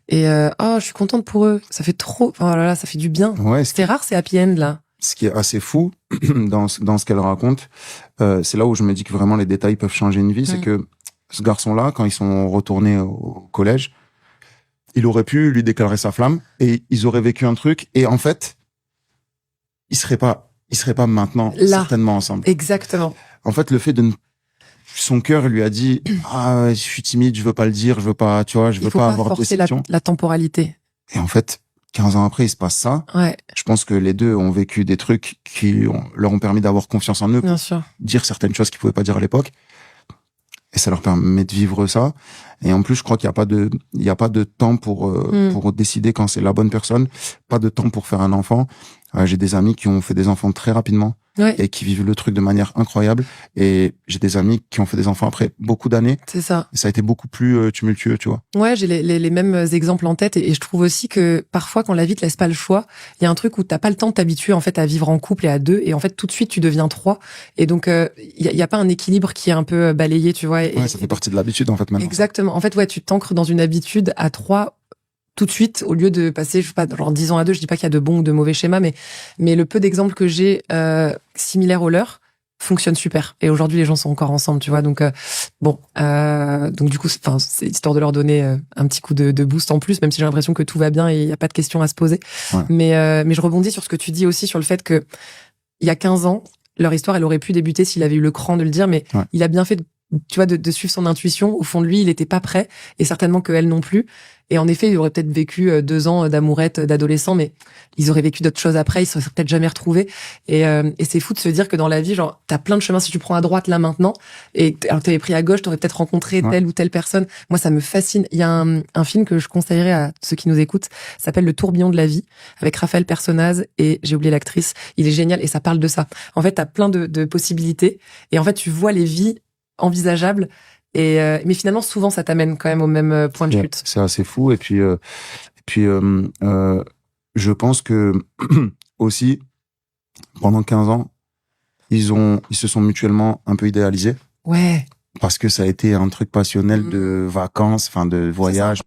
Et je suis contente pour eux. Ça fait trop, oh là là, ça fait du bien. Ouais, c'est rare, c'est happy end là. Ce qui est assez fou dans ce qu'elle raconte, c'est là où je me dis que vraiment les détails peuvent changer une vie. C'est que ce garçon-là, quand ils sont retournés au collège, il aurait pu lui déclarer sa flamme et ils auraient vécu un truc. Et en fait, ils seraient pas maintenant là, certainement ensemble. Exactement. En fait, le fait de son cœur lui a dit je suis timide, je veux pas le dire, je veux pas, tu vois, je veux pas avoir de déception. La temporalité. Et en fait, 15 ans après, il se passe ça. Ouais. Je pense que les deux ont vécu des trucs leur ont permis d'avoir confiance en eux, Bien sûr. dire certaines choses qu'ils pouvaient pas dire à l'époque. Et ça leur permet de vivre ça. Et en plus, je crois qu'il y a pas de temps pour décider quand c'est la bonne personne. Pas de temps pour faire un enfant. J'ai des amis qui ont fait des enfants très rapidement. Ouais. Et qui vivent le truc de manière incroyable. Et j'ai des amis qui ont fait des enfants après beaucoup d'années. C'est ça. Et ça a été beaucoup plus tumultueux, tu vois. Ouais, j'ai les mêmes exemples en tête et je trouve aussi que parfois quand la vie te laisse pas le choix, il y a un truc où t'as pas le temps de t'habituer en fait à vivre en couple et à deux et en fait tout de suite tu deviens trois et donc il y a pas un équilibre qui est un peu balayé, tu vois. Ouais, ça fait partie de l'habitude en fait maintenant. Exactement. En fait, ouais, tu t'ancres dans une habitude à trois tout de suite, au lieu de passer, je sais pas, genre 10 ans à deux, je dis pas qu'il y a de bons ou de mauvais schémas, mais le peu d'exemples que j'ai similaires aux leurs fonctionne super. Et aujourd'hui, les gens sont encore ensemble, tu vois. Donc donc du coup, c'est histoire de leur donner un petit coup de boost en plus, même si j'ai l'impression que tout va bien et il y a pas de questions à se poser. Ouais. Mais je rebondis sur ce que tu dis aussi sur le fait que il y a 15 ans, leur histoire, elle aurait pu débuter s'il avait eu le cran de le dire, mais il a bien fait de suivre son intuition. Au fond de lui, il était pas prêt et certainement que elle non plus. Et en effet, il aurait peut-être vécu 2 ans d'amourette, d'adolescent, mais ils auraient vécu d'autres choses après, ils se seraient peut-être jamais retrouvés. Et c'est fou de se dire que dans la vie, genre, t'as plein de chemins. Si tu prends à droite là maintenant, et alors que t'avais pris à gauche, t'aurais peut-être rencontré telle ou telle personne. Moi, ça me fascine. Il y a un film que je conseillerais à ceux qui nous écoutent, ça s'appelle Le Tourbillon de la vie, avec Raphaël Personnaz et j'ai oublié l'actrice. Il est génial et ça parle de ça. En fait, t'as plein de possibilités et en fait, tu vois les vies envisageables. Mais finalement, souvent, ça t'amène quand même au même point de chute. C'est assez fou. Et puis, je pense que aussi, pendant 15 ans, ils se sont mutuellement un peu idéalisés. Ouais. Parce que ça a été un truc passionnel de vacances, enfin de voyage.